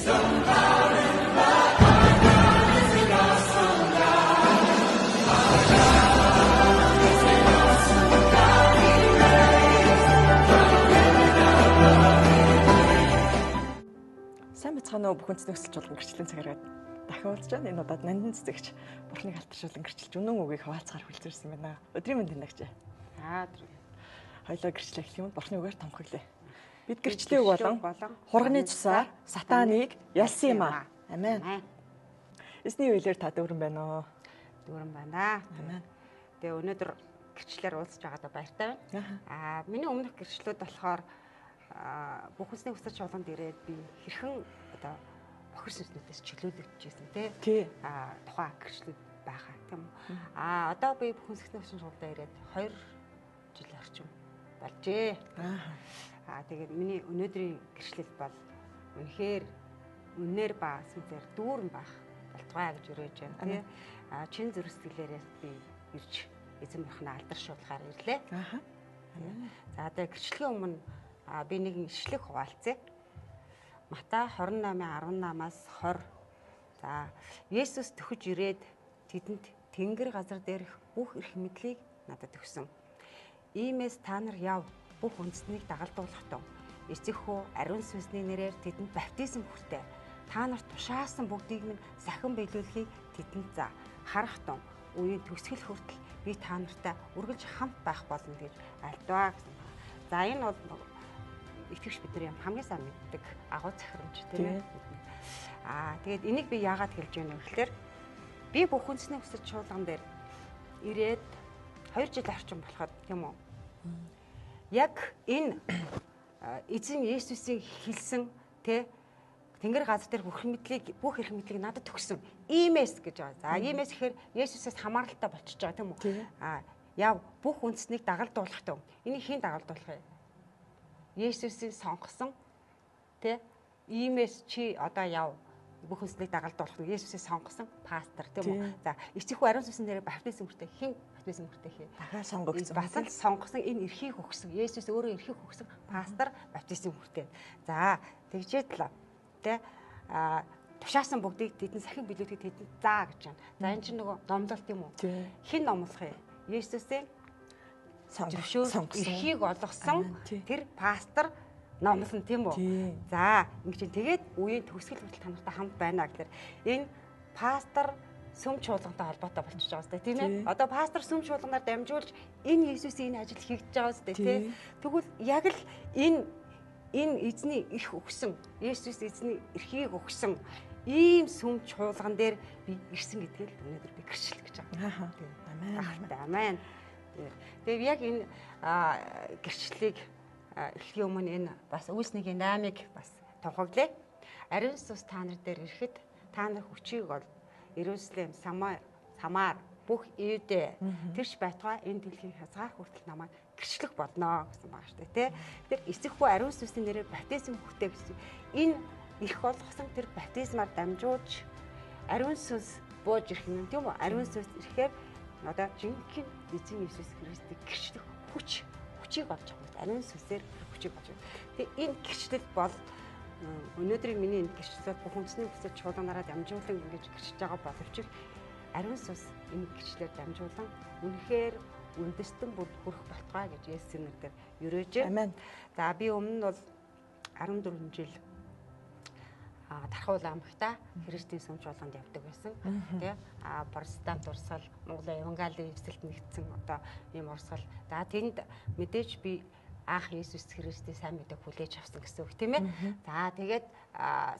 Сайн бацгаана уу бүхэн цэцэгсэлж болгон гэрчлэлийн цагаараа дахин уулзж байна. Энэ удаад нандин цэцэгч бурхныг алдаршуулан гэрчилж үнэн үгийг хаваалцахаар хүлцэрсэн байна. Өдрийн мэнд тэнэгч. Хоёлоо гэрчлэх гэх юм бурхны үгээр томхоглоо. Бид гэрчлэх үг болон хурганы цусаар сатаныг ялсан юм аа. Амен. Эсний үеэр та дүүрэн байна уу? Дүүрэн байна. Амен. Тэгээ өнөөдөр гэрчлэлээр уулзж байгаадаа баяртай байна. Миний өмнөх гэрчлэлүүд болохоор бүх хүнсний хүсэж чуулганд ирээд би хэрхэн одоо бохир сүнснүүдээс чөлөөлөгдөжсэн тий. Тухайн гэрчлэлүүд байгаа тийм үү. Одоо би бүх хүнсний хүсэж чуулганд ирээд 2 жил орчим болжээ. Тэгээд миний өнөөдрийн гэрчлэл бол үнэхээр үнээр ба сүнсээр дүүрэн байх болтугай гэж өрөөж байна тий. Чин зүрхсгэлээрээ би ирж эзэн бурхнаа алдаршуулахаар ирлээ. За тэгээд гэрчлэлийн өмнө би нэг ишлэг хуваалцъя. Матай 28:18-аас 20. За Есүс төхөж ирээд тэдэнд тэнгэр газар дээрх бүх эрх мэдлийг надад өгсөн. Иймээс та нар яв бүх үндэснийг дагалдуулах тун. Эцэгхүү ариун сүнсний нэрээр тэдэнд баптизм хүртээ. Та нарт тушаасан бүгдийг минь сахин биелүүлэхийг тэдэнд за. Харах тун. Үеийн төгсгөл хүртэл би та нартай үргэлж хамт байх болно гэж альдваа гэсэн. За энэ бол итгэвч бид нар хамгийн сайн мэддэг агуу захирамж тийм ээ. Тэгээд энийг би яагаад хэлж байна вэ гэхээр би бүх хүнсний хүсэж чуулган дээр ирээд 2 жил орчим болоход тийм үү. Яг энэ эзэн Есүсийн хэлсэн тий тэнгэр газар дээр бүх эрх мэдлийг надад төгсөн. Иймээс гэж байгаа. За иймээс гэхээр Есүсээс хамааралтай болчихж байгаа тийм үү. Яв бүх үндэснийг дагалдуулах тун. Энийг хэн дагалдуулах вэ? Есүсийн сонгосон тий иймээс чи одоо яв бүх хүнснийг дагалдуулах нь Есүсийн сонгосон пастор тийм үү. За эцэгхүү ариун сүнсний нэрээр баптизм хүртээ хэн баптизм хүртээ хээ. Дахиад сонгогдсон. Бас л сонгосон энэ эрхийг өгсөн. Есүс өөрөө эрхийг өгсөн пастор баптизм хүртээ. За тэгжээд л тий тушаасан бүгдийг тэдэн сахин билүүдэд тэдэн заа гэж байна. За энэ чинь нөгөө номлол тийм үү. Хэн номлох юм? Есүсийн сонгосон эрхийг олгосон тэр пастор номлон тийм үү. За ингэж тэгээд үеийн төгсгөл хүртэл та нартай хамт байна гэхээр энэ пастор сүм чуулгантай холбоотой болчихж байгаа зү тийм ээ. Одоо пастор сүм чуулганаар дамжуулж энэ Есүсийн энэ ажил хийгдэж байгаа зү тийм. Тэгвэл яг л энэ эзний эрх өгсөн Есүс эзний эрхийг өгсөн ийм сүм чуулган дээр би ирсэн гэдгийг өнөөдөр би гэрчлэх гэж байгаа. Амен. Тэгээд яг энэ гэрчлэлийг эхлэхийн өмнө энэ бас Үйлсний 8-ыг бас тунхаглая. Ариун сүнс та нар дээр ирэхэд та нар хүчийг ол Иерусалим, Самар бүх Юудэ тэрч байтугай энэ дэлхийн хязгаар хүртэл намайг гэрчлэх болно гэсэн байгаа шүү дээ тий. Тэр эцэгхүү ариун сүнсний нэрээр баптизм хүртээ гэсэн. Энэ их болгосон тэр баптизмаар дамжуулж ариун сүнс бууж ирэх юм тийм үү? Ариун сүнс ирэхээр одоо жинхэнэ эзэн Есүс Христийг гэрчлэх хүчийг олж авах. Ариун сүнсээр хүчийг олж авах. Тэгээ энэ гэрчлэл бол өнөөдрийн миний энэ гэрчлэл бүх үндэсний хүсэж чуулганаараа дамжуулан ингэж гэрчилж байгаа боловч ариун сүнс энэ гэрчлэлээр дамжуулан үнэхээр үндэстэн бүр хүрэх болтугай гэж Есүсийн нэрээр өрөөж. Амен. За би өмнө нь бол 14 жил Тархуул аймагта Христийн сүм чуулганд явдаг байсан. Тэ протестант урсгал, Монголын евангелийн эвсэлд нэгдсэн одоо ийм урсгал. За тэнд мэдээж би анх Есүс Христийн сайн мэдээг хүлээж авсан гэсэн үг тийм ээ. За тэгээд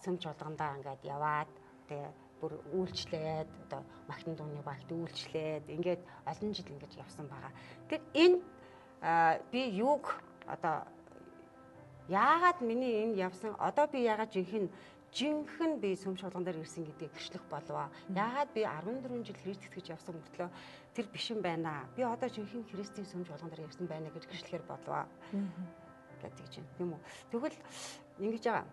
сүм чуулгандаа ингээд яваад тэгээ бүр үйлчлээд одоо Махтан дууны багт үйлчлээд ингээд олон жил ингэж явсан байгаа. Тэгэхээр энэ би юуг одоо яагаад миний энэ явсан одоо би яагаад жинхэнэ би сүм чуулган дээр ирсэн гэдгийг гэрчлэх болов. Яагаад би 14 жил Христ итгэж явсан мөртлөө тэр биш юм байна. Би одоо жинхэнэ Христийн сүм чуулган дээр ирсэн байна гэж гэрчлэхээр болов. Гэдэг чинь тийм үү. Тэгвэл ингэж байгаа.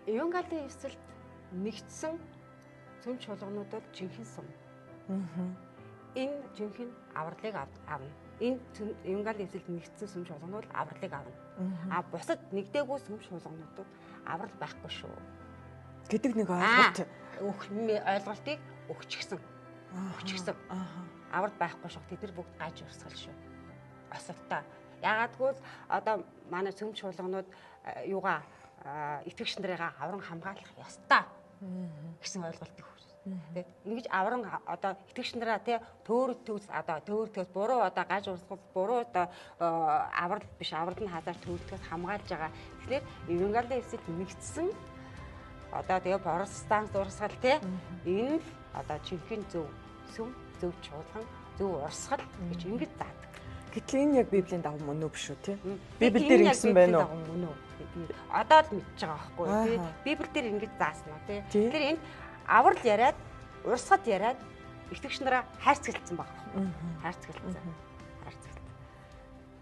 Евангелийн эвсэлд нэгдсэн сүм чуулганууд бол жинхэнэ сүм. Энэ жинхэнэ авралыг авна. энэ евангелийн эвсэлд нэгдсэн сүм чуулганууд авралыг авна. Бусад нэгдээгүй сүм чуулгануудад аврал байхгүй шүү гэдэг нэг ойлголт ойлголтыг өгчихсөн. Аврал байхгүй шүү. Тэд нар бүгд гаж урсгал шүү. Осолтой. Ягаад гэвэл одоо манай сүм чуулганууд юугаа итгэгч нарыгаа авран хамгаалах ёстой гэсэн ойлголт өгсөн. Тэгээд ингэж авран одоо итгэгч нараа төөр төгс одоо төөр төгс буруу одоо гаж урсгал буруу одоо аврал биш аврал нь хазаар төвлөхөөс хамгаалж байгаа. Тэгэхээр евангелийн эвсэлд нэгдсэн одоо тэгээ протестант урсгал энэ л одоо жинхэнэ зөв чуулган зөв урсгал гэж ингэж заадаг. Гэтэл энэ яг Библийн дагуу мөн үү биш үү тий? Библиэл дээр ингэсэн байна уу? Мөн үү? Одоо л мэдчихэж байгаа байхгүй тий? Библиэл дээр ингэж заасан уу тий? Тэгэхээр энд аврал яриад, урсгал яриад итгэгч нараа хайрцаглалцсан байгаа. Хайрцаглалцсан.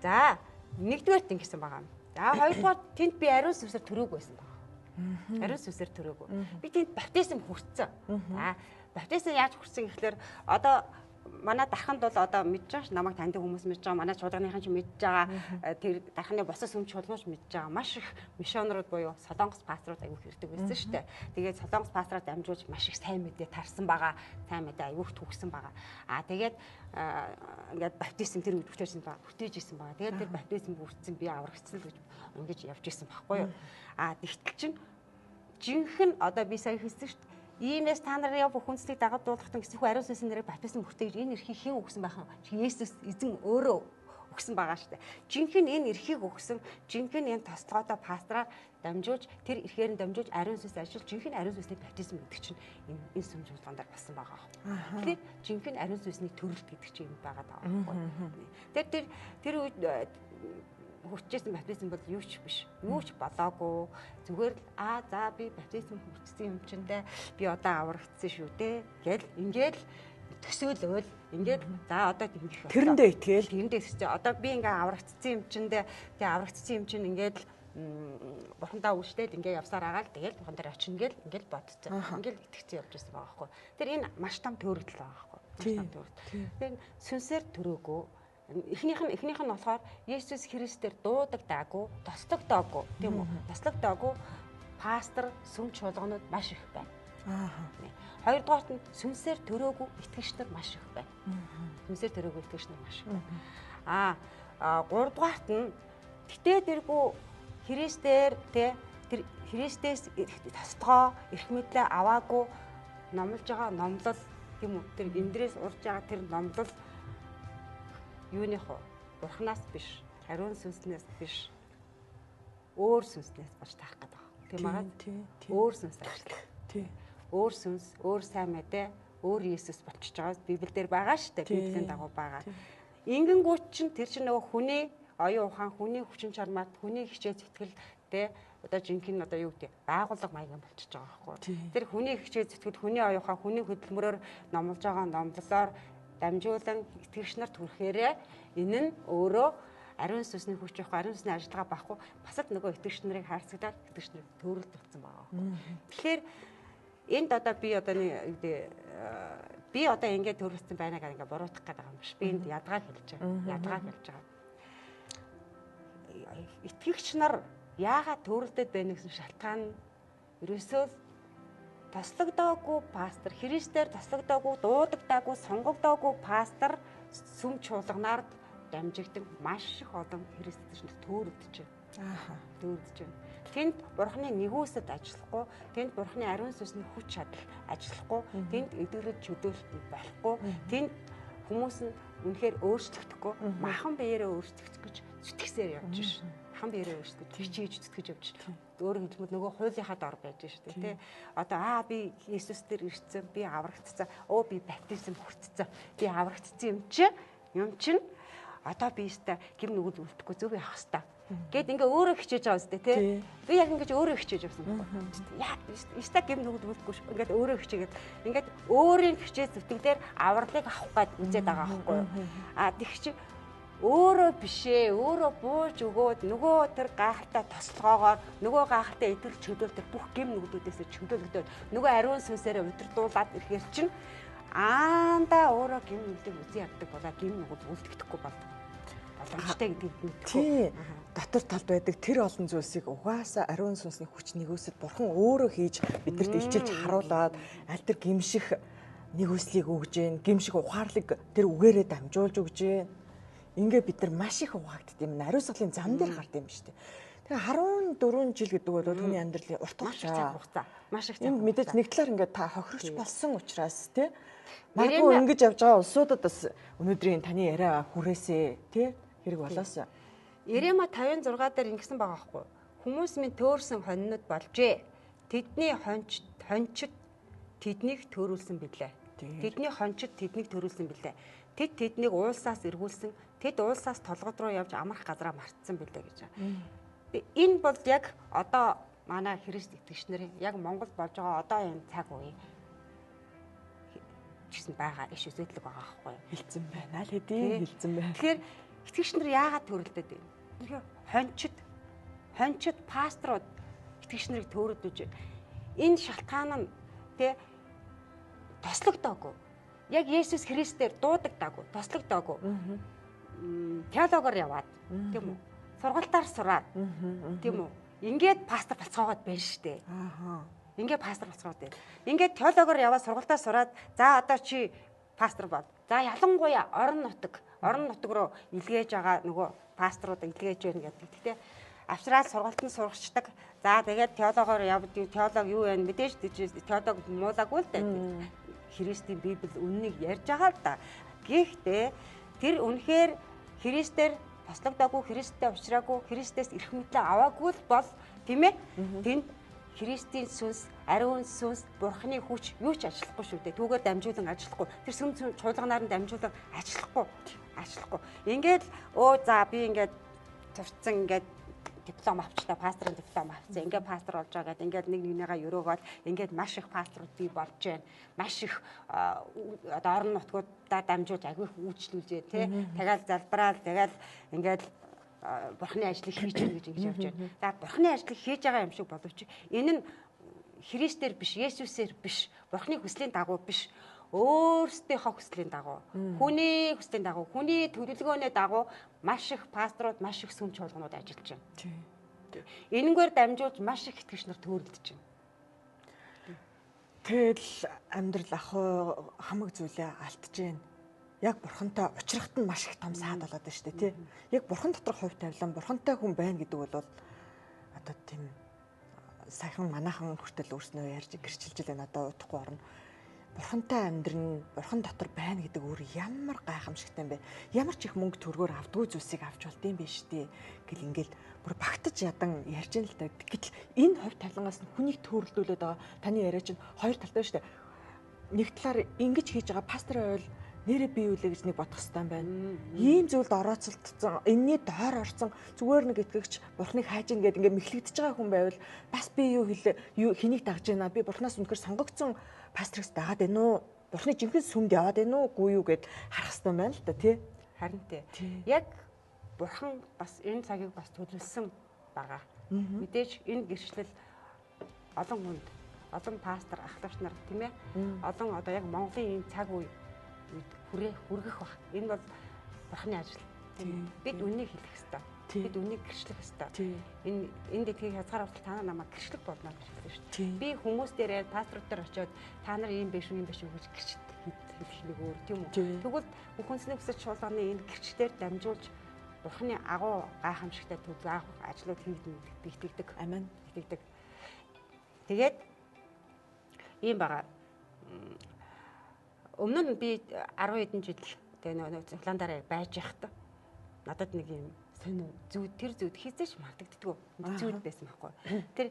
За, нэгдүгээрт ингэсэн байгаа. За, хоёрдугаар тэнд би ариун сүнсээр төрөөг байсан байгаа. Ариун сүнсээр төрөөг. Би тэнд баптизм хүртсэн. За, баптизм яаж хүрсэн гэхэлэр одоо манай дарханд бол одоо мэдж байгаа ш намайг таньдаг хүмүүс мэдж байгаа, манай чуулганыхан ч мэдж байгаа, тэр дарханы босоо сүм чуулганч мэдж байгаа. Маш их мишонерууд буюу солонгос пасторууд аягүй хэрдэг байсан шүү дээ. Тэгээд солонгос пасторууд дамжуулж маш их сайн мэдээ тарсан байгаа, сайн мэдээ аягүй төгсөн байгаа. Тэгээд ингээд баптизм тэр үед бүтээж исэн байгаа. Тэгээд тэр баптизм хүртсэн би аврагдсан л гэж ингэж явж исэн байхгүй юу. Тэгтэл чинь жинхэнэ одоо би сая хэлсэн шүү дээ. Иймээс та нарын бүх хүнслийг дагаж дуулахтан гэсэн хүү ариун сүнсийн нэрээр баптизм хүртэж энэ эрхийг хэн өгсөн байх вэ? Есүс эзэн өөрөө өгсөн байгаа шүү дээ. Жинхэнэ энэ эрхийг өгсөн, жинхэнэ энэ тослогоодоо пастраар дамжуулж тэр эрхээр нь дамжуулж ариун сүнс ажиллаж жинхэнэ ариун сүнсний баптизм гэдэг чинь энэ сүм чуулгандаар болсон байгаа. Тэгэхээр жинхэнэ ариун сүнсний төрөлт гэдэг чинь юм байгаа даа. Тэгэхээр тэр үед хүрчээсэн баптизм бол юу ч биш. Юу ч болоогүй. Зүгээр л за би баптизм хүртсэн юм чиндээ би одоо аврагдсан шүү дээ. Гэл ингээд төсөөлөөл ингээд за одоо тэгэх. Тэрэндээ итгэл. Тэрэндээ итгэж одоо би ингээ аврагдсан юм чиндээ тэгээ аврагдсан юм чинь ингээд бурхандаа үйлчлээд ингээ явсаар агаал тэгэл бурхан дээр очино гэл ингээд бодцсон. Ингээд итгэцэн явж байсан байгаа байхгүй. Тэр энэ маш том төрөлт байгаа байхгүй. Маш том төрөлт. Тэгэхээр сүнсээр төрөөгөө эхнийх нь болохоор Есүс Христээр дуудагдаагүй, тослогдоогүй, тийм үү? Тослогдоогүй пастор, сүм чуулганууд маш их байна. Хоёрдугаарт нь сүнсээр төрөөгүй итгэгч нар маш их байна. Сүнсээр төрөөгүй итгэгч нар маш их байна. Гуравдугаарт нь гэтээ дэргүй Христээр тэр Христээс тослогоо, эрх мэдлээ аваагүй номлож байгаа номлол, тийм үү? Тэр эндрээс урж байгаа тэр номлол юуных бурхнаас биш, ариун сүнснээс биш, өөр сүнснээс болж таах гэдэг байна. Тийм байгаа. Өөр сүнс ажиллах. Тийм. Өөр сүнс, өөр сайн мэдээ, өөр Есүс болчихж байгаа Библиэлд байгаа шүү дээ. Библийн дагуу байгаа. Ингэнгүүт чинь тэр чинь нөгөө хүний оюун ухаан, хүний хүчин чармаат, хүний хичээл зүтгэлтэй одоо жинхэнэ одоо юу гэдэг байгууллага маягийн болчихж байгаа байхгүй. Тэр хүний хичээл зүтгэл, хүний оюун ухаан, хүний хөдөлмөрөөр номлож байгаа номлолоор дамжуулан итгэгч нар түрэхээрээ энэ нь өөрөө ариун сүнсний хүч явах, ариун сүнсний ажиллагаа багхгүй бас л нөгөө итгэгч нарыг хайрцагтаад итгэгч нарыг төрөлд болсон байгаа. Тэгэхээр энд одоо би одоо ингээд төрөлдсөн байна гэх ингээд буруутгах гэдэг юм биш. Би энд ядгааг хэлж байгаа. Итгэгч нар яагаад төрөлдөд байна гэсэн шалтгаан нь ерөөсөө тослогдоогүй пастор, Христээр тослогдоогүй, дуудагдаагүй, сонгогдоогүй пастор сүм чуулганаар дамжигдсан маш их олон христчнэр төөрөгдөж байна. Төөрөгдөж байна. Тэнд бурхны нэгүсэд ажиллахгүй, тэнд бурхны ариун сүнсний хүч чадал ажиллахгүй, тэнд эдгэрэж чөлөөлөлт болохгүй, тэнд хүмүүс нь үнэхээр өөрчлөгдөхгүй, махан биеэрээ өөрчлөгдөх гэж зүтгэсээр явж байна. Махан биеэрээ өөрчлөгдөж, хичээж зүтгэж явж байна. Өөрөөр хэлбэл нөгөө хуулийнхаа дор байж шүү дээ, тий. Одоо би Есүс дээр ирсэн, би аврагдсан. Би баптизм хүртсэн. Би аврагдсан юм чинь одоо би өстой гим нүгэл үлдэхгүй зөв явах хэвээр. Гэт ингээ өөрөө хичээж байгаа үстэй, тий. Би яг ингэж өөрөө хичээж явсан байхгүй. Яа, өстой гим нүгэл үлдэхгүй шүү. Ингээд өөрөө хичээгээд ингээд өөрийн хичээ зүтгэлээр авралыг авах гээд үзээд байгаа байхгүй юу. Тэгэх чи өөрөө бишээ, өөрөө бууж өгөөд нөгөө тэр гайхалтай тослогоогоор нөгөө гайхалтай эдгэр чөлөөлтөд бүх гим нүглүүдээс чөлөөлөгдөд нөгөө ариун сүнсээр удирдуулаад ирэхээр чинь аанда өөрөө гим нүглийг үзий яддаг болоо гим нүгэл үлдэхдэггүй болдог. боломжтой гэдгийг мэдэх. Тий. Дотор талд байдаг тэр олон зүйлсийг угаасаа ариун сүнсний хүч нэгүсэл бурхан өөрөө хийж бидэрт илчилж харуулад аль тэр гимших нэгүслийг өгж гин, гимших ухаарлыг тэр үгээрээ дамжуулж өгж гин. Ингээ бид нар маш их угаагддаг юм. Ариусгалын зам дээр гард юм шүү дээ. Тэгээ 14 жил гэдэг бол түүний амьдралын урт хугацаа. Маш их энэ мэдээж нэг талаар ингээд та хохирогч болсон учраас тий. Магадгүй ингэж явж байгаа улсуудад бас өнөөдрийн таны яриа хүрээсээ тий хэрэг болоосаа. Ирема 56 дээр ингэсэн байгаа байхгүй. Хүмүүс минь төөрсөн хоньнод болжээ. Тэдний хончид тэднийг төрүүлсэн билээ. Тэдний хончид тэднийг төрүүлсэн билээ. Тэд тэднийг уулсаас эргүүлсэн. Тэд уулсаас толгод руу явж амрах газараа мартсан билээ гэж. Энэ бол яг одоо манай Христ итгэгч нарын яг Монгол болж байгаа одоо энэ цаг үеийн гэсэн байгаа иш үзэгдэл байгаа байхгүй. Хилцэн байна л хэдий хилцэн байна. Тэгэхээр итгэгч нар яагаад төрөлдөд байна? Тэгэхээр хончид пасторууд итгэгч нарыг төөрөдөж байна. Энэ шалтгаан нь тэ тослогдоогүй. Яг Есүс Христээр дуудагдаагүй, тослогдоогүй. Теологоор яваад тийм үү? Сургалтаар сураад тийм үү? Ингээд пастор болцоогоод байна штэ. Ингээд пастор болцоогоод байна. Ингээд теологоор яваад сургалтаар сураад за одоо чи пастор бол. За ялангуяа орон нутаг руу илгээж байгаа нөгөө пасторууд илгээж байна гэдэг. Гэхдээ авчраад сургалтанд сурагчдаг. За тэгээд теологоор явдаг. Теолог юу вэ? Мэдээж теолог муулаагүй л дээ. Христийн Библи үннийг ярьж байгаа л да. Гэхдээ тэр үнэхээр Христээр тослогдоогүй, Христтэй уулзраагүй, Христээс эрх мэдлээ аваагүй л бол тийм ээ. Тэнд Христийн сүнс, ариун сүнс, Бурхны хүч юу ч ажиллахгүй шүү дээ. Түүгээр дамжуулан ажиллахгүй. Тэр сүм чуулганаар нь дамжуулан ажиллахгүй. Ингээд за би ингээд турцсан ингээд диплом авчлаа, пасторын диплом авсан. Ингээд пастор болж байгаа гэдэг. Ингээд нэг нэгнийгаа өрөөгөл ингээд маш их пасторууд бий болж байна. Маш их одоо орон нутгуудаа дамжуулж агиих үйлчлүүлжээ тий. Тагаал залбраал, тагаал ингээд Бурхны ажлыг хийж байгаа гэж ингэж явж байна. За Бурхны ажлыг хийж байгаа юм шиг боловч энэ нь Христээр биш, Есүсээр биш, Бурхны хүслийн дагуу биш. Өөрсдийнхөө хүслийн дагуу, хүний хүслийн дагуу, хүний төлөвлөгөөний дагуу маш их пасторууд, маш их сүм чуулганууд ажиллаж байна. Энэгээр дамжуулж маш их итгэгч нар төөрөлдөж байна. Тэгэл амьдрал ахуй хамаг зүйлээ алдж байна. Яг бурхантай уулзрахт нь маш их том саад болоод байна шүү дээ, тий. Яг бурхан дотор хувь тавилан, бурхантай хүн байна гэдэг бол одоо тийм сайхан манайхан хүртэл өөрснөө ярьж гэрчилж байна. Одоо удахгүй орно. Бурхантай амьдрын, бурхан дотор байна гэдэг өөр ямар гайхамшигтай юм бэ? Ямар ч их мөнгө төгрөгөөр авдгүй зүйлсийг авч болдсон юм биш үү? Гэл ингээл бүр багтаж ядан ярьж ин л та. Гэтэл энэ хувь тавилангаас нь хүнийг төөрөлдүүлээд байгаа таны яриа чинь хоёр талтай шүү дээ. Нэг талаар ингэж хийж байгаа пастор байвал нэрээ бий үлээ гэж нэг бодох хэрэгтэй байна. Ийм зүйлд орооцолтсон, энэний доор орсон зүгээр нэг итгэгч бурхныг хайж ин гэдэг ингээд мэхлэгдэж байгаа хүн байвал бас би юу хэнийг дагж байна? Би бурхнаас үнэхээр сонгогдсон пасторс дагаад байна уу? Бурхны жинхэнэ сүмд яваад байна уу? Гүй юу гэд харах хэрэгтэй байна л да тий. Харин тий. Яг бурхан бас энэ цагийг бас төлөвлөсөн байгаа. Мэдээж энэ гэрчлэл олон хүнд, олон пастор, ахлагч нар тийм ээ. Олон одоо яг Монголын энэ цаг үе хүргэх баг. Энэ бол бурхны ажил. Бид үнийг хэлэх ёстой. Бид үнийг гэрчлэх ёстой. Энэ дэдгийг хязгаар авах та нар намайг гэрчлэх болноо гэж хэлсэн шүү дээ. Би хүмүүс дээрээ пасторууд дээр очиод та нар ийм биш үү гэж хэлэх нэг өөр тийм үү. Тэгвэл бүхэнсний хүсэж чуулганы энэ гэрчлэлээр дамжуулж бурхны агуу гайхамшигтай төлөв ажлууд хийгддэг. Амин хийгддэг. Тэгээд ийм байгаа. Өмнө нь би 10 хэдэн жил тэгээ нөгөө цуглаандаараа байж байхдаа надад нэг юм сонир зүүд хийцээш мартагддггүй зүүд байсан байхгүй. Тэр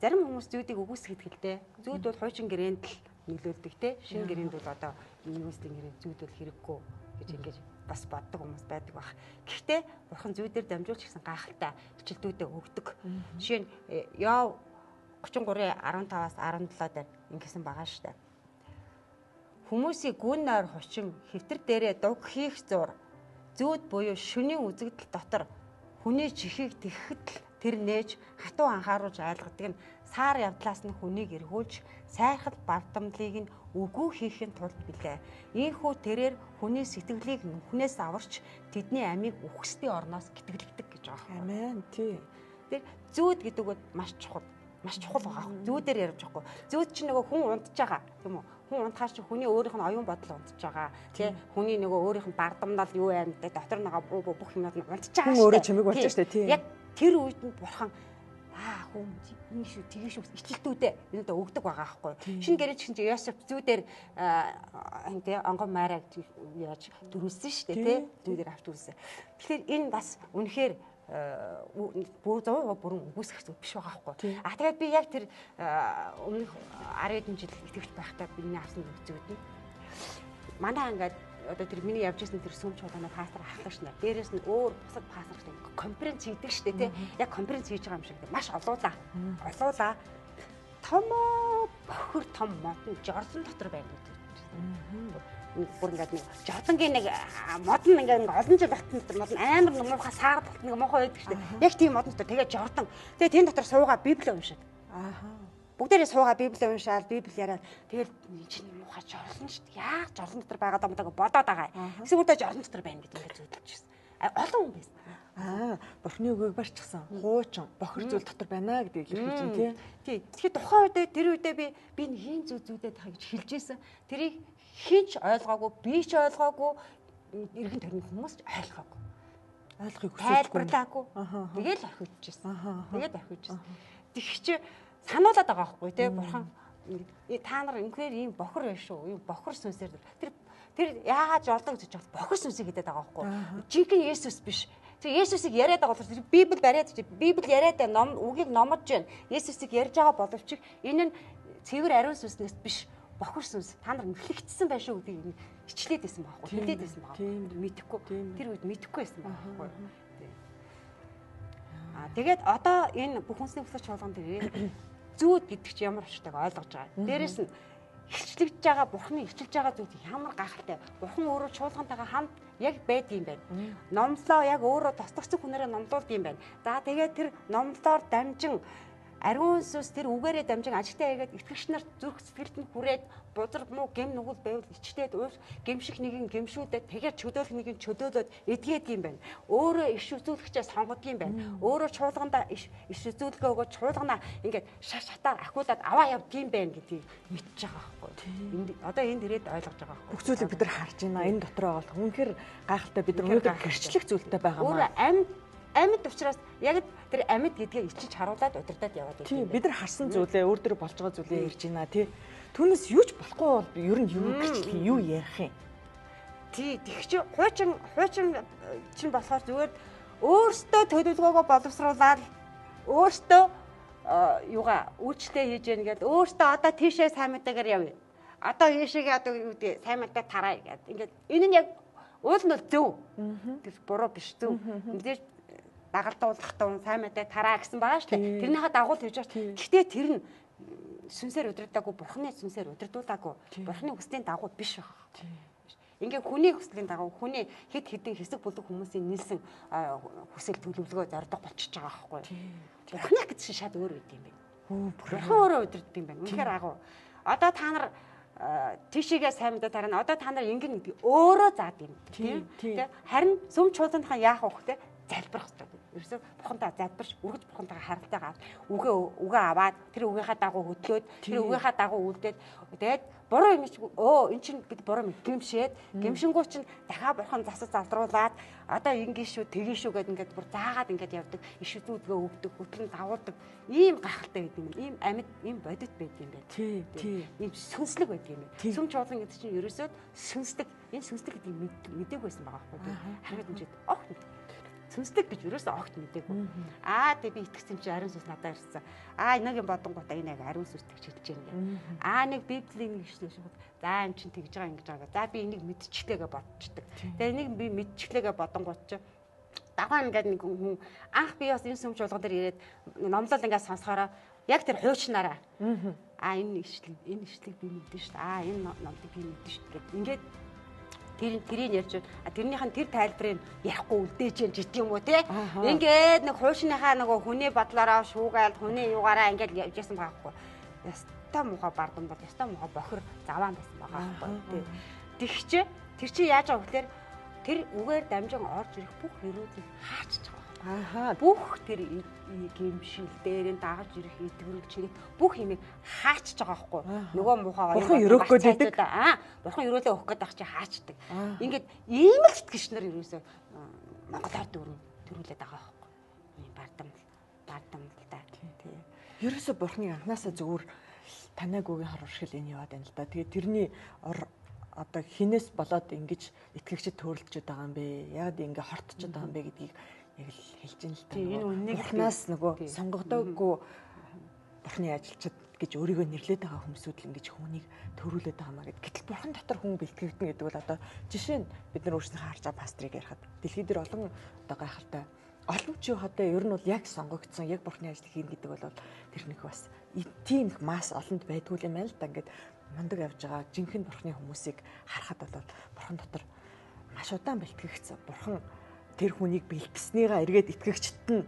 зарим хүмүүс зүүдийг үгүйсгэхэд хэлдэг. Зүүд бол хуучин гэрээнд л нөлөөлдөг те. Шинэ гэрээнд бол одоо нэгүслийн гэрээнд зүүд бол хэрэггүй гэж ингэж бас боддог хүмүүс байдаг баг. Гэхдээ бурхан зүүдээр дамжуулж гисэн гайхалтай хичээлдүүдээ өгдөг. Жишээ нь Йов 33:15-аас 17 дээр ингэсэн байгаа штэ. Хүмүүсийн гүн нойр хучин хэвтэр дээрээ дуг хийх зур зүүд буюу шөнийн үзэгдэл дотор хүний чихийг тэхэхэд л тэр нээж хатуу анхааруулж айлгадаг нь саар явдлаас нь хүнийг эргүүлж сайхал бардамлыг нь үгүй хийхин тулд билээ. Ийхүү тэрээр хүний сэтгэлийг нүхнээс аварч тэдний амийг үхсдийн орноос гитгэлэгдэг гэж байгаа. Амен. Тий. Тэр зүүд гэдэг бол маш чухал байгаа. Зүүдээр ярьж байхгүй. Зүүд чинь нөгөө хүн унтж байгаа тийм үү? Хүн унтахаар чи хүний өөрийнх нь оюун бодол унтж байгаа. Тэ хүний нөгөө өөрийнх нь бардамнал юу юм те дотор нэг бүх юмнууд нь унтж байгаа. Хүн өөрөө чимэг болж штэ тий. Яг тэр үед нь бурхан хүн ингэ шүү тэгээ шүү ичилтүүдээ энэ дэ өгдөг байгаа байхгүй. Шинэ гэрэж чинь Йосеф зүүдээр тэ онгон майраг яаж дөрүүлсэн штэ тий. Зүүдээр авч дөрүүлсэн. Тэгэхээр энэ бас үнэхээр бүр 100% бүрэн үгүйсэх зүйл биш байгаа байхгүй. Тэгээд би яг тэр өмнөх 10 хэдэн жил итгэвч байхдаа биний авсан зүйлүүд нь манай ингээд одоо тэр миний явж ирсэн тэр сүмч чуулганы пастор ахлагч нар дээрээс нь өөр бусад пасторч конференц хийдэг шүү дээ тий. Яг конференц хийж байгаа юм шиг маш олуулаа. Томоо бохир том модон жорсон дотор байна гэдэг. Бүр ингээд нэг жолонгийн нэг модон ингээд олон жил батсан дотор модон амар муухай саар болтны муухай байдаг шүү дээ. Яг тийм модон дотор тэгээ жордон. Тэгээ тэн дотор суугаа Библи уншаад. Бүгдээрээ суугаа Библи уншаад Библи яриад тэгэл чинь муухай жорлон шүү дээ. Яг жорлон дотор байгаа даа бодоод байгаа. Эсвэл үдэ жорлон дотор байна гэдэг ингээд зөвлөж байсан. Олон хүн байсан. Бурхны үгийг барьчихсан. Хуучин бохир зүйл дотор байна гэдгийг хэлж чинь тий. Тий. Тэгэхээр тухайн үедээ тэр үедээ би хийн зүйлүүдэд гэж хэлж ийсэн. Тэрийг хинч ойлгоогүй, би ч ойлгоогүй, иргэн төрний хүмүүс ч ойлгоогүй. Ойлгохыг хүсэлгүй. Тэгэл орхиж ирсэн. Тэгэх чи сануулад байгаа байхгүй тий. Бурхан та нар инхээр ийм бохир байна шүү. Ийм бохир сүнсээр тэр яагаад жолдог гэж бохир сүнсийг гэдэг байгаа байхгүй. Жинхэнэ Есүс биш. Тэгээ Есүсийг яриад байгаа болохоор Библи бариад чи Библи яриад ном үгийг номож байна. Есүсийг ярьж байгаа боловч энэ нь цэвэр ариун сүнснээс биш. Бохир сүнс та нар мэхлэгдсэн байх шүү гэдгийг ичлээд байсан байхгүй. Хэлээд байсан байхгүй. Мэдэхгүй. Тэр үед мэдэхгүй байсан байхгүй. Тэгээд одоо энэ бүх хүнсний өсөж чуулган дээр зүүд гэдэг чи ямар очтойг ойлгож байгаа. Дээрэс нь хилчлэгдэж байгаа бурхны хилчилж байгаа зүйл ямар гахалтай. Бурхан өөрөө чуулгантайгаа хамт яг байдгийм байна. Номлоо яг өөрөө тосдогцсон хүнээрээ номлуулд юм байна. За тэгээд тэр номлоор дамжин ариун сүнс тэр үгээрээ дамжин ажилтаа хийгээд итгэгч нарт зүрх сэтгэлд нь хүрээд бузар муу гэм нүгэл байвал ичтээд уус гэмших нэгийг гэмшүүлээд тэгээд чөдөөлөх нэгийг чөдөөлөд эдгээд юм байна. Өөрөө иш үзүүлэгчээ сонгодог юм байна. Өөрөө чуулгандаа иш үзүүлгээ өгөөд чуулганаа ингээд шатаар ахиулаад аваа явдаг юм байна гэдгийг мэдчихэж байгаа байхгүй. Одоо энд ирээд ойлгож байгаа байхгүй. Бүх зүйлийг бид нар харж байна. Энэ дотроо бол үнэхээр гайхалтай бид нар өнөөдөр гэрчлэх зүйлтэй байгаа маа. Өөрөө амьд учраас яг тэр амьд гэдгээ ичиж харуулад удирдаад яваад байна. Тийм бид нар харсан зүйлээ өөр дөр болж байгаа зүйлээ ярьж байна тий. Түүнээс юу ч болохгүй бол ер нь юу гэрчлэх юу ярих юм. Тий тэг чи хуучин чинь болохоор зүгээр өөртөө төлөвлөгөөгөө боловсруулаад өөртөө юугаа үйлчлээ хийж яах гээд өөртөө одоо тийшээ сайн мэдээгээр явъя. Одоо ийшээгээ одоо юу гэдэг сайн мэдээ тараа гэдэг. Ингээд энэ нь яг уул нь зөв. Тэр буруу биш зөв. Мэдээж дагалдуулахдаа сайн мэдээ тараа гэсэн байгаа шүү дээ. Тэрнийхээ дагуу хийж байгаа. Гэхдээ тэр нь сүнсээр удирдаагүй, бурхны сүнсээр удирдуулаагүй. Бурхны хүслийн дагуу биш байна. Ингээ хүний хүслийн дагуу хүний хэд хэдэн хэсэг бүлэг хүмүүсийн нийлсэн хүсэл төлөвлөгөө зордох болчихж байгаа байхгүй. Бурхны гэсэн шат өөр үт юм байна. Бурхан өөрөө удирддаг юм байна. Үнэхээр агуу. Одоо та нар тийшээгээ сайн мэдээ тарина. Одоо та нар ингэн гэдэг өөрөө заад юм. Тийм. Харин сүм чуулганыхаа яах вэ гэхээр залбирах хэрэгтэй. Ерөөсөө бурхантай залбирч үргэж бурхантайгаа харилцаагаа үгээ аваад тэр үгийнхаа дагуу хөдлөөд тэр үгийнхаа дагуу үлдээд тэгээд буруу юм чи эн чинь бид буруу мэд гэмшээд гэмшингүү чинь дахиад бурхан засаж залруулад одоо ингэ шүү тгий шүү гэд ингээд бүр заагаад ингээд явдаг иш үзүүлгээ өгдөг хөтлөн давуулдаг ийм гахалтай байдаг юм. Ийм амьд ийм бодит байдаг юм байна. Тий. Ийм сүнслэг байдаг юм байна. Сүм чуулган гэдэг чинь ерөөсөө сүнслэг энэ сүнслэг гэдгийг мэдээг байсан байгаа байхгүй. Хараад энэ огт сүнслэг гэж ерөөсөө огт мэдээгүй. Тэг би итгэсэн чи ариун сүнс надад ирсэн. Нэг юм бодонгуудаа энэ яг ариун сүнс гэж хэлж байна. Нэг библийн нэг ишлээ шүү. За энэ чинь тэгж байгаа ингэж байгаа. За би энийг мэдчихлээгээ бодчихдаг. Тэгээ энийг би мэдчихлээгээ бодонгууд чи дагаа ингээд нэг хүн анх би бас энэ сүм чуулган дээр ирээд номлол ингээд сонсохороо яг тэр хуучнараа энэ ишлэг би мэдэн шүү. Энэ номлыг би мэдэн шүү. Ингээд тэрийг ярьж тэрнийх нь тэр тайлбарыг ярихгүй үлдээж юм жит юм уу те. Ингээд нэг хуушныхаа нөгөө хүний бодлороо шүүгээл хүний югаараа ингээд явж ясан байхгүй. Яста муха бардам бол яста муха бохир заваан байсан байгаа байхгүй. Тэгч тэр чи яаж байгаа вөхлөөр тэр үгээр дамжин орж ирэх бүх хэрүүдийг хаачж байгаа. Бүх тэр гимшил дээрэн дагаж ирэх идэвхрэг чирэг бүх юмыг хаачж байгаа байхгүй. Нөгөө муухай бурхан өрөөхгөө дэдэг. Бурхан өрөөлөө өгөх гэдэг чи хаачдаг. Ингээд ийм л итгэгч нар ерөөсөө Монголоор төрүүлээд байгаа байхгүй. Бардам л та. Тий. Ерөөсөө бурханы анханасаа зүгээр танаагүйгийн хар уршил энэ яваад байна л да. Тэгээд тэрний одоо хинээс болоод ингэж итгэгчд төрөлдөж байгаа юм бэ? Яг ингэ хортчиход байгаа юм бэ гэдгийг яг л хэлж ин л та. Бурханаас нөгөө сонгогдоогүй бурханы ажилчид гэж өөрийгөө нэрлээд байгаа хүмүүсүүд л ингэж хүнийг төрүүлээд байгаа маа гэд. Гэтэл бурхан дотор хүн бэлтгэгдэнэ гэдэг бол одоо жишээ нь бид нар өөрснийхөө харж байгаа пастрыг ярихад дэлхийд дээр олон одоо гайхалтай олон ч одоо ер нь бол яг сонгогдсон яг бурханы ажил хийн гэдэг бол тэр нэг бас тийм их масс олонд байдгүй юм байна л да. Ингээд мундаг явж байгаа жинхэнэ бурханы хүмүүсийг харахад бол бурхан дотор маш удаан бэлтгэгдсэн. Бурхан тэр хүнийг бэлтгэснийгаа эргээд итгэгчд нь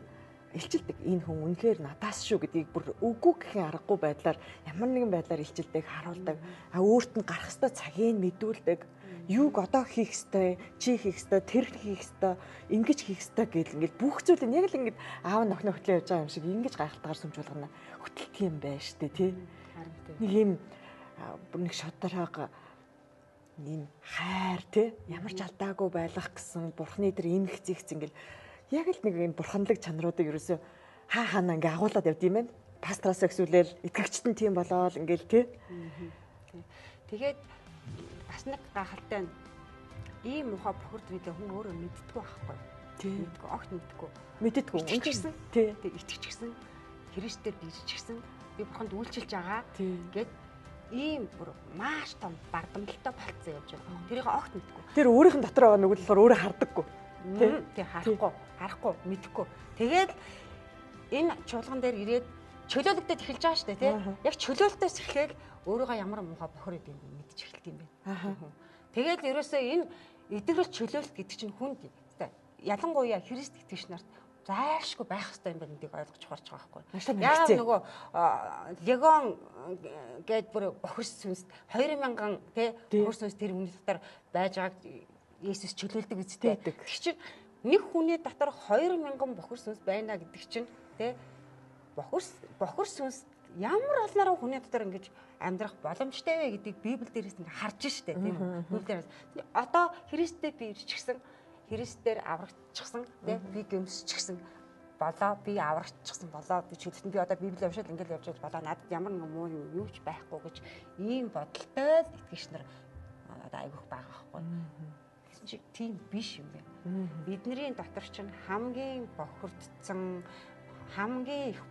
илчилдэг. Энэ хүн үнэхээр надаас шүү гэдгийг бүр үгүй гэхин аргагүй байдлаар ямар нэгэн байдлаар илчилдэг, харуулдаг. Өөрт нь гарах ёстой цагийг мэдүүлдэг. Юуг одоо хийх ёстой, чи хийх ёстой, тэр хийх ёстой, ингэж хийх ёстой гэл ингээд бүх зүйлийг яг л ингээд аав нь охин хөтлөө явж байгаа юм шиг ингэж гайхалтайгаар сүмжүүлгэнэ. Хөтөлт юм байна шүү дээ, тий. Нэг юм нэг шодрог ийм хайр тий ямар ч алдаагүй байх гэсэн бурхны тэр ийм хэцэгц ингээл яг л нэг юм бурханлаг чанаруудыг ерөөсөө хаана ингээ агуулад явд юм байна. Пастраас өсвөлээл итгэгчт нь тийм болоод ингээл тий. Тэгээд бас нэг гахалтай нь ийм муха бохирд видео хүн өөрөө мэддэггүй байхгүй. Тий. Мэддэггүй, огт мэддэггүй. Мэддэггүй. Итгэжсэн. Тий. Итгэжсэн. Христээр биежчихсэн. Би бурханд үйлчилж байгаа гэд ийм бүр маш том бардамлалтай болцсон явж байгаа. Тэрийг огт мэдгүй. Тэр өөрийнх нь дотор байгаа нүгэл болохоор өөрөө хардаггүй. Тий харахгүй, мэдэхгүй. Тэгээд энэ чуулган дээр ирээд чөлөөлөгдөд эхэлж байгаа шүү дээ, тий. Яг чөлөөлтөөс эхлээл өөрийгөө ямар муухай бохор идэв мэдчих эхэлт юм байна. Тэгээд ерөөсөө энэ эдгэрэл чөлөөлт гэдэг чинь хүнд ялангуяа Христ итгэгч нарт зайлшгүй байх хэрэгтэй юм байна гэдгийг ойлгож харж байгаа байхгүй. Яг нөгөө легон гээд бүр бохирс сүнс 2000 тий бохирс сүнс тэр хүний дотор байж байгааг Есүс чөлөөлдөг үстэй. Тэр чинь нэг хүний дотор 2000 бохирс сүнс байна гэдэг чинь тий бохирс сүнс ямар олноор хүний дотор ингэж амьдрах боломжтой вэ гэдгийг Библи дээрээс ингээ харж штэ тийм үү. Библи дээрээс одоо Христтэй би ирчихсэн Христээр аврагдчихсан тий би гэмсчихсэн болоо би аврагдчихсан болоо би чөлөөтөнд би одоо Библи уншаад ингээл явж байгаа болоо надад ямар нэг муу юм юу ч байхгүй гэж ийм бодолтой л итгэгч нар одоо айгүйх байгаа байхгүй. Гэсэн чи тийм биш юм байна. Бидний дотор чинь хамгийн бохирдсан хамгийн их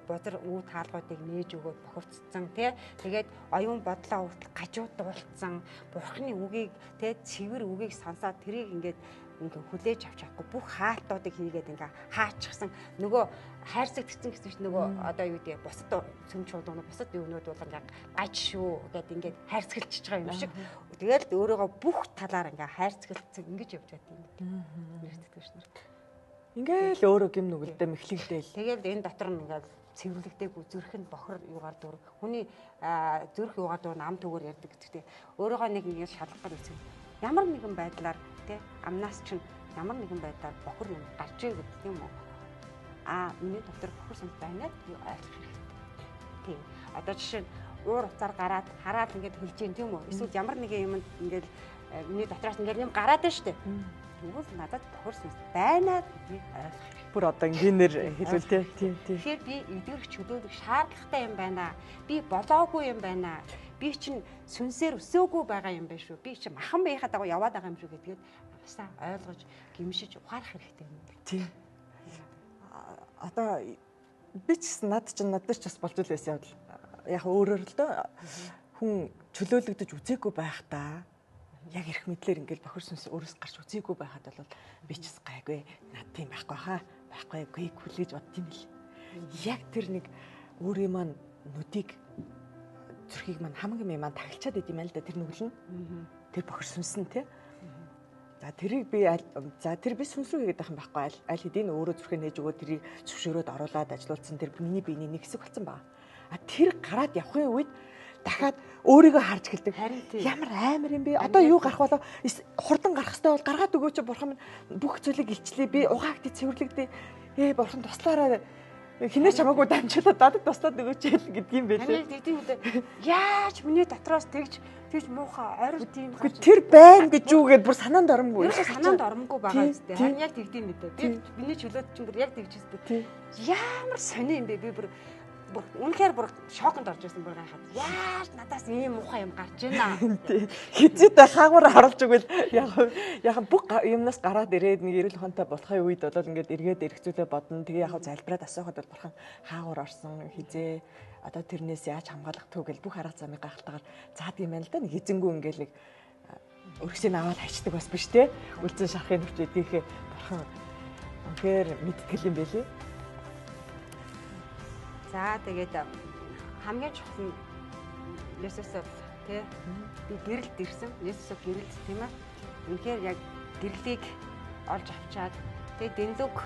бодор үе таалгуудыг нээж өгөөд бохирдсан тий тэгээд оюун бодлоо хүртэл гажуудуулсан бурхны үгийг тий цэвэр үгийг сонсоод тэрийг ингээ хүлээж авч чадахгүй бүх хаалтуудыг хийгээд ингээ хаачихсан нөгөө хайрцагдсан гэсэн чинь нөгөө одоо юу гэдэг бусад сүмчүүд бусад юунууд бол ингээ гаж шүү гэдэг ингээ хайрцгалж байгаа юм шиг тэгээд өөрөөгөө бүх талаар ингээ хайрцгалцсан ингэж явж байдаг юм. Нэртэтгэж нар ингээл өөрөө гим нүгэлдээ мэхлэгдээл. Тэгээд энэ дотор нь ингээл цэвэрлэгдээгүй зүрх нь бохор юугаар дүр хүний зүрх юугаар дүр ам төгөр ярьдаг гэхдээ өөрөөгөө нэг ингэ шалгах гэж ямар нэгэн байдлаар тий амнаас чинь ямар нэгэн байдлаар бохор юм гарч ий гэдэг юм уу миний дотор бохор сүнс байна гэж ойлгох хэрэгтэй. Тий одоо жишээ нь уур уцаар гараад хараад ингээд хөлж ийн тийм үү эсвэл ямар нэгэн юмд ингээд миний дотроос ингээд юм гараад байна шүү дээ. Тэгвэл надад бохор сүнс байна гэдгийг ойлгох хэрэгтэй. Бүр одоо ингээр хэлвэл тий. Тэгэхээр би эдгэрэх чөлөөлөх шаардлагатай юм байна. Би болоогүй юм байна. Би чинь сүнсээр өсөөгүй байгаа юм байна шүү. Би чинь махан байхад дагуу яваад байгаа юм шүү гэдгээд басаа ойлгож гимшиж ухаарах хэрэгтэй юм. Тий. Одоо би ч гэсэн надад ч бас болж л байсан явдал. Яг өөрөөр л дөө хүн чөлөөлөгдөж үзээгүй байх та. Яг эрх мэдлэр ингээл бохир сүнс өөрөөс гарч үзээгүй байхад бол би ч гайгүй над тийм байхгүй хаа байхгүй хүлээж боддtiin бил. Яг тэр нэг өөрийн маань нүдийг зүрхийг маань хамгийн маань таглчаад идэм байл да тэр нүгэл нь. тэр бохир сүнсэн тий. За тэрийг би тэр би сүнс рүү хийгээд байх юм байхгүй аль хэдийн өөрөө зүрхээ нээж өгөө тэрийг зөвшөөрөөд оруулаад ажилуулсан тэр миний биений нэг хэсэг болсон байгаа. Тэр гараад явахын үед дахиад өөрийгөө харж эхэлдэг. Ямар амар юм бэ? Одоо юу гарах болоо хурдан гарах хэрэгтэй бол гаргаад өгөөч бурхан минь бүх зүйлийг илчлээ. Би угаагт цэвэрлэгдээ. Бурхан туслаараа хинээс чамаагүй дамжуулаад надад туслаад өгөөч гэдэг юм байлээ. Таныг тэгдэм үү? Яаж миний дотроос тэгж муухай орой тийм. Тэр байна гэж үгээд бүр санаанд оромгүй. Ерөөсөө санаанд оромгүй байгаа зү. Харин яг тэгдэм мэдээ. Би миний чөлөөт чинь бүр яг тэгж хэвчээ. Ямар сони юм бэ? Би бүр үнэхээр бүр шоконд орж ирсэн бүр гайхаад. Яаж надаас ийм муухай юм гарч ийна. Хизээтэй хаагуур харуулж өгвөл яг бүх юмнаас гараад ирээд нэг эрүүл ухаантай болохын үед бол ингээд эргээд эргцүүлээ бодно. Тэгээ яг залбираад асуухад бол бурхан хаагуур орсон хизээ одоо тэрнээс яаж хамгаалах вэ гэл бүх арга замыг гайхалтайгаар заадаг юм байна л да. Нэг эзэнгүү ингээл нэг өргөсийг аваад хайчдаг бас биш те. Үлзэн шарахын хүчтэйхээ бурхан үнэхээр мэдтгэл юм байлээ. За тэгээд хамгийн чухал нь Есүсөө тий би гэрэлд ирсэн. Есүсөө гэрэлд тийм ээ. Үнэхээр яг гэрлийг олж авчаад тэгээд дэнлүг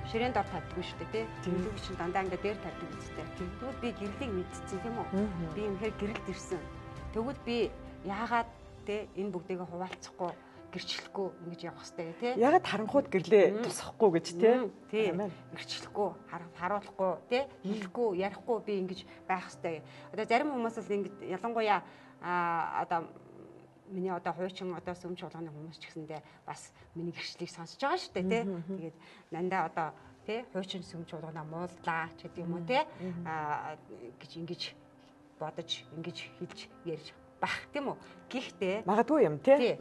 ширээн дор тавьдгүй шүү дээ тий. Дэнлүг чинь дандаа ингээд дээр тавьдаг үстэй. Тэгвэл би гэрлийг мэдчихсэн тийм үү? Би үнэхээр гэрэлд ирсэн. Тэгвэл би яагаад тий энэ бүгдийг хуваалцахгүй гэрчлэхгүй ингэж явах хэрэгтэй тий. Ягаад харанхууд гэрлээ тусахгүй гэж тий. Тийм. Гэрчлэхгүй, харуулахгүй тий, хэлэхгүй, ярихгүй би ингэж байх хэрэгтэй. Одоо зарим хүмүүс л ингэж ялангуяа одоо миний одоо хуучин одоо сүм чуулганы хүмүүс ч гэсэндээ бас миний гэрчлэлийг сонсож байгаа шүү дээ тий. Тэгээд нандаа одоо тий хуучин сүм чуулганаа мууллаа ч гэдэг юм уу тий. Гэж ингэж бодож, ингэж хэлж ярьж бах тийм үү. Гэхдээ магадгүй юм тий.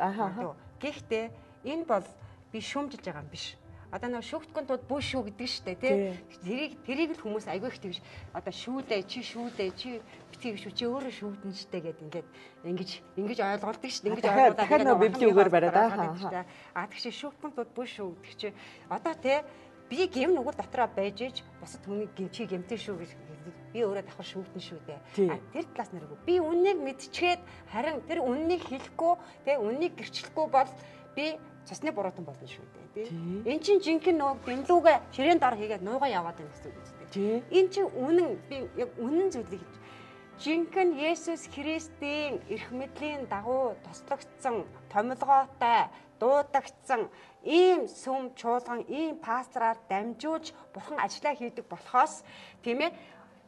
Гэхдээ энэ бол би шүүмжилж байгаа юм биш. Одоо нэг шүүгтгэн тууд бүү шүү гэдэг шүү дээ тий. Тэрийг л хүмүүс айгүй их тэгж одоо шүүлээ чи битгий шүү чи өөрөө шүүдэн штэ гэд ингэж ойлголдог шүү дээ. Ингэж ойлгуулаад дахиад нэг библийн үгээр бариад тэгшээ шүүгтгэн тууд бүү шүү гэдэг чи одоо тий би гэм нүгэл дотроо байж иж бусад хүний чи гэмтэн шүү гэж би өөрөө давхар шүүгдэн шүү дээ. Тэр талаас нэргүй. Би үннийг мэдчихэд харин тэр үннийг хэлэхгүй тий үннийг гэрчлэхгүй бол би цасны буруутан болно шүү дээ тий. Эн чинь жинхэнэ нөгөө дэмлүүгээ ширээн дор хийгээд нуугаа яваад байна гэсэн үг үстэй. Тий. Эн чинь үнэн би яг үнэн зүйлийг жинхэнэ Есүс Христийн эрх мэдлийн дагуу тослогдсон томилгоотой дуудагдсан ийм сүм чуулган ийм пастораар дамжуулж бурхан ажиллаа хийдэг болохоос тийм ээ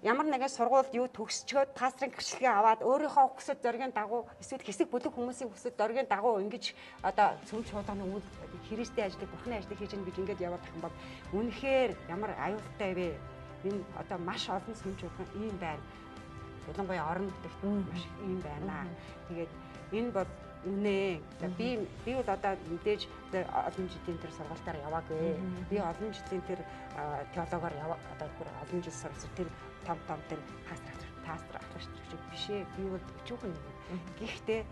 ямар нэгэн сургуульд юу төгсчөөд пастрын гэрчлэгээ аваад өөрийнхөө хүсэл зоригийн дагуу эсвэл хэсэг бүлэг хүмүүсийн хүсэл зоригийн дагуу ингэж одоо сүм чуулганы үйл Христийн ажлыг бурханы ажлыг хийж гэнэ гэж ингэж яваад тах юм бол үнэхээр ямар аюултай вэ? Энэ одоо маш олон сүм чуулган ийм байна. Ялангуяа орон нутагт маш ийм байна. Тэгээд энэ бол үнэ. Би бол одоо мэдээж олон жилийн тэр сургалтаар яваагүй. Би олон жилийн тэр теологоор одоо бүр олон жил сурсан тэр том тэр пастор ахлагч биш ээ. Би бол өчүүхэн нэг. Гэхдээ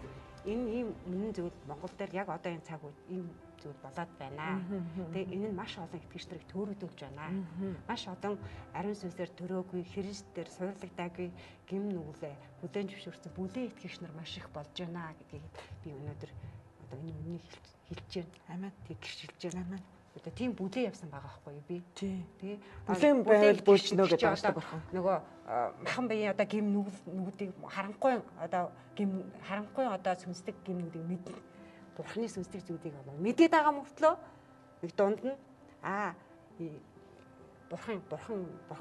энэ ийм үнэн зүйл Монгол дээр яг одоо энэ цаг үед ийм зүйл болоод байна. Тэгээ энэ нь маш олон итгэгч нарыг төөрөгдүүлж байна. Маш олон ариун сүнсээр төрөөгүй, Христээр суурлагдаагүй гим нүглээ бүлээн зөвшөөрсөн бүлээн итгэгч нар маш их болж байна гэдгийг би өнөөдөр одоо энэ үннийг хэлж байна. Амин тэг гэрчилж байна. Одоо тийм бүлээн явсан байгаа байхгүй юу би? Тий. Бүлээн байвал бүлчнөө гэдэг байгаа шүү бурхан. Нөгөө махан биеийн одоо гим нүгдийг харанхуй одоо сүнслэг гим нүгдийг мэднэ. Бурханы сүнслэг зүйлийг мэдээд байгаа мөртлөө нэг дунд нь бурхан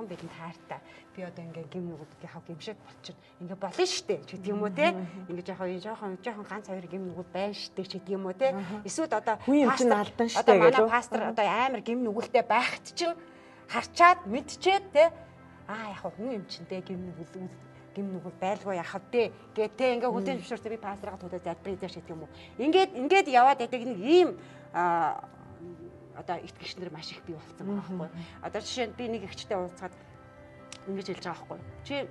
бидэнд хайртай. Би одоо ингээ гим нүгдийг яхав гимшээд болчих. Ингээ болно штэ ч гэдэг юм уу те. Ингээ жоохон ганц хоёр гим нүгд байна штэ ч гэдэг юм уу те. Эсвэл одоо пастор алдан штэ гэдэг. Манай пастор одоо амар гим нүгэлтэй байхт чинь харчаад мэдчихэд те. Яг хүн юм чинь те гим нүгэл байлгүй яхав те. Гэтэ ингээ хүлэн зөвшөөрсөн би пасторгаа тулаад залбирая гэж гэдэг юм уу. Ингээд яваад байдаг нэг ийм одоо итгэгч нар маш их бий болсон байгаа байхгүй. Одоо жишээ нь би нэг ихчтэй уулзаад ингэж хэлж байгаа байхгүй. Чи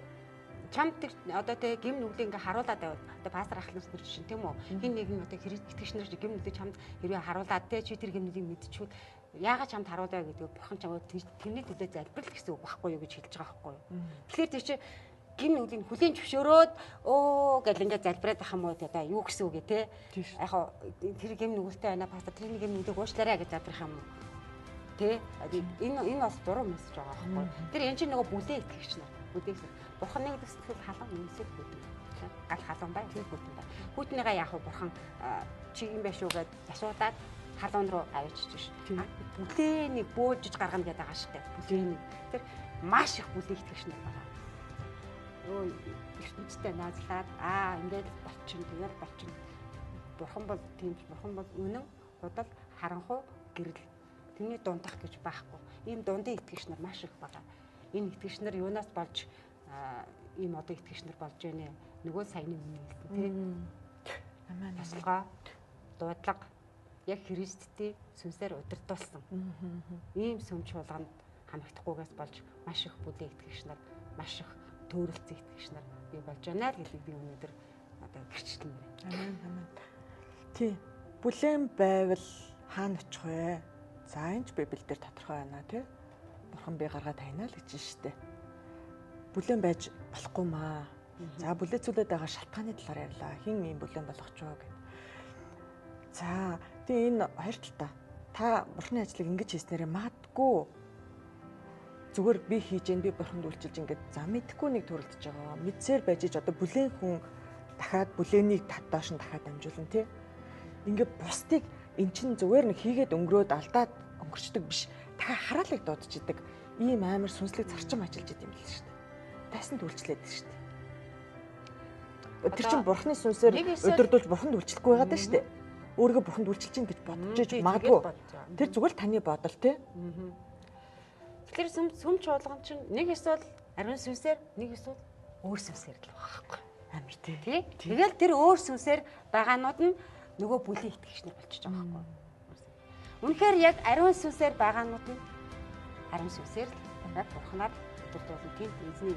чамд одоо тэг гим нүглийг ингээ харуулад байвал одоо пастор ахлаас нэр чинь тийм үү. Хин нэг нь одоо итгэгч нар гим нүглийг чамд хэрвээ харуулад те чи тэр гим нүглийг мэдчихвэл яагаад чамд харуулаа гэдэг бурхан чамд тэрний төлөө залбирал гэсэн үг байхгүй юу гэж хэлж байгаа байхгүй юу. Тэгэхээр тэр чи гин нүглийн хүлийн зөвшөөрөөд гэл ингээд залбираад байх юм уу одоо юу гэсэн үг те. Яг тэр гин нүгэлтэй байна пастор тэрний гин нүглийг уушлаарай гэж залбирах юм уу. Тэ энэ бас буруу мессеж байгаа байхгүй. Тэр энэ чинь нөгөө бүлээн итгэгч нар. Бүлээгч. Бурхан нэг сэтгэл халуун үнсэл бүлээн. Гал халуун бай, тэр бүлээн бай. Хүүтнийгаа яах вэ? Бурхан чи юм байх шүү гэд асуулаад халуун руу авчиж ш. Бүлээнийг бөөлжиж гаргана гэдэг байгаа штэ. Бүлээнийг. Тэр маш их бүлээн итгэгч нар байгаа. ертөнцтэй наазлаад ингээд болчихно тэгээд болчихно. Бурхан бол тийм бурхан бол үнэн худал харанхуй гэрэл тэрний дундах гэж байхгүй. Ийм дундын итгэгч нар маш их байгаа. Энэ итгэгч нар юунаас болж ийм одоо итгэгч нар болж байна. Нөгөө саяны өмнө хэлсэн тийм. Амин. Тасалгаа дуудлага яг Христтэй сүнсээр удирдуулсан. Ийм сүм чуулганд хамагдахгүйгээс болж маш их бүлээн итгэгч нар маш их төөрөлцөн итгэгч нар бий болж байна л гэдгийг би өнөөдөр одоо гэрчлэн байна. Амин амин. Тий. Бүлээн байвал хаана очих вэ? За энэ ч Библиэлд тодорхой байна тий. Бурхан би гаргаад тайнаа л гэж штэ. Бүлээн байж болохгүй маа. За бүлээцүүлээд байгаа шалтгааны талаар ярьлаа. Хин ийм бүлээн болгох ч вэ гэд. За тэгээ энэ хоёр талтай. Та бурхны ажлыг ингэж хийснээрээ магадгүй зүгээр би хийж гэн би бурханд үйлчилж ингээд за мэдхгүй нэг төрөлдөж байгаа. Мэдсээр байж ич одоо бүлээн хүн дахиад бүлээнийг доош нь дахиад дамжуулна тий. Ингээд бусдыг эн чин зүгээр нэг хийгээд өнгөрөөд алдаад өнгөрчдөг биш. Дахиад хараалыг дуудаж идэг. Ийм амар сүнслэг зарчим ажиллаж идэм юм л шүү дээ. Тайсанд үйлчлээд дээ шүү дээ. Тэр чинь бурхны сүнсээр өдөрдүүлж бурханд үйлчлэхгүй байгаа даа шүү дээ. Өөрийгөө бурханд үйлчилж чинь гэж бодож иж магадгүй. Тэр зүгээр л таны бодол тий. Тэгэхээр сүм чуулган чинь нэг эсвэл ариун сүнсээр нэг эсвэл өөр сүнсээр л байгаа байхгүй. Амин тий. Тэгэл тэр өөр сүнсээр байгаанууд нь нөгөө бүлээн итгэгч нар болчихж байгаа байхгүй. Үнэхээр яг ариун сүнсээр байгаанууд нь ариун сүнсээр л яг бурхнаар өдөрдүүлэн тийм эзний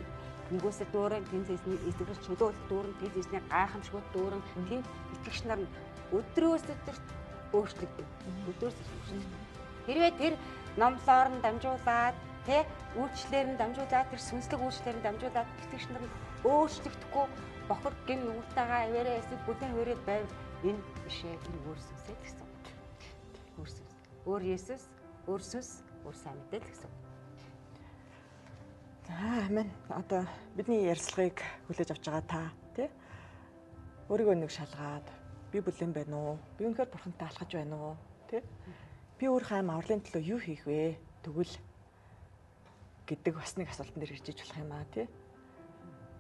нэгөөсөө дөөрэн тэнц эзний эсрэг чөлөөлөлт дөөрэн тэнц эзний гайхамшгүйт дөөрэн тийм итгэгч нар өдрөөс өдөрт өөрчлөгдөв. Өдрөөс өөрчлөгдөв. Хэрвээ тэр номлоор нь дамжуулаад тэ үйлчлэлээр нь дамжуулаад тэр сүнслэг үйлчлэлээр нь дамжуулаад итгэгч нар өөрчлөгдөхгүй бохор гин нүгтэйгээ аваараа эсвэл бүлээн хөрөөд байв энэ бишээ энэ өөр сүнсээ гэсэн. Өөр сүнс. Өөр Есүс, өөр сүнс, өөр сайн мэдээлэл гэсэн. Амин. Одоо бидний ярилцлагыг хүлээж авч байгаа та тий. Өөрийгөө нэг шалгаад би бүлээн байна уу? Би үнэхээр бурхантай алхаж байна уу? Тий? Би өөрийнхөө авралын төлөө юу хийх вэ? Тэгвэл гэдэг бас нэг асуултан дээр ирж иж болох юм аа тий.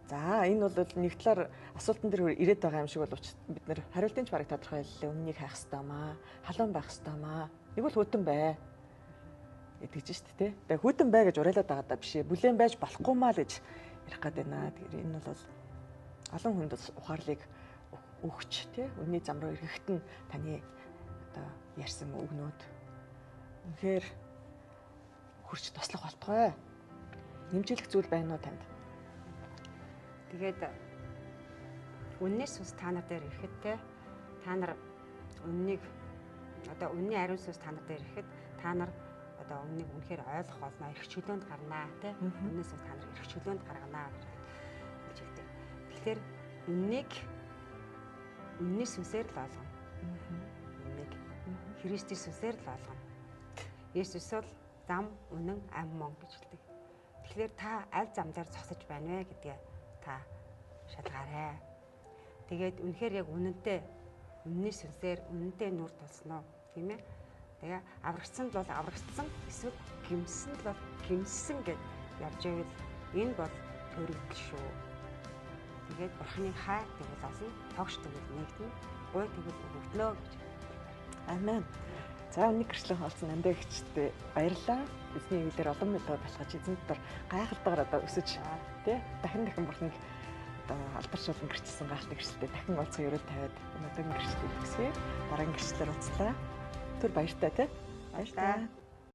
За энэ бол нэг талаар асуултан дээр ирээд байгаа юм шиг боловч бид нэр хариултын ч бараг тодорхой хэллээ. Өмнөнийг хайх хэрэгтэй маа, халуун байх хэрэгтэй маа. Нэг бол хөтөн бай. Эдгэж штэ тий. Тэгээ хөтөн бай гэж уриалаад байгаа даа биш ээ. Бүлээн байж болохгүй маа л гэж ярих гээд байна. Тэгэхээр энэ бол олон хүнд ухаарлыг өгч тий. Үнний зам руу ирэхэд нь таны одоо ярьсан үгнүүд үнэхээр хурц туслах болтугай. Нэмжлэх зүйл байна уу танд? Тэгээд үннээс сүнс та нар дээр ирэхэд те та нар үннийг одоо үнний ариун сүнс та нар дээр ирэхэд та нар одоо үннийг үнэхээр ойлгох болно, эрх чөлөөнд гарнаа те үннээс сүнс та нар эрх чөлөөнд гарганаа гэж хэлдэг. Тэгэхээр үнний сүнсээр л олгоно. Үннийг Христийн сүнсээр л олгоно. Есүс бол зам, үнэн, ам мон гэж хэлдэг. Тэгэхээр та аль зам дээр зогсож байна вэ гэдгээ та шалгаарай. Тэгээд үнэхээр яг үнэнтэй үнний сүнсээр үнэнтэй нүр тулсан уу тийм ээ. Тэгээ аврагдсан бол аврагдсан эсвэл гимсэн бол гимсэн гэд явж байвал энэ бол төрөлдөл шүү. Тэгээд бурхны хай тэгвэл олсон, тогш тэгвэл нэгдэн, гуй тэгвэл өгөгднө гэж. Амен. За өнөөдөр гэрчлэн холцсон амдаа гिचтэй баярлалаа. Эзний үеэр олон мэдээ бэлгэж эзэн дотор гайхалтайгаар одоо өсөж тий дахин бурхныг одоо алдаршуулан гэрчилсэн гайхалтай гэрчлэлтэй дахин олцгоо ерөөл тавиад өнөөдөр гэрчлэлийг өгсөе. Дараагийн гэрчлэлээр уулзлаа. Түр баяртай тий. Баяртай.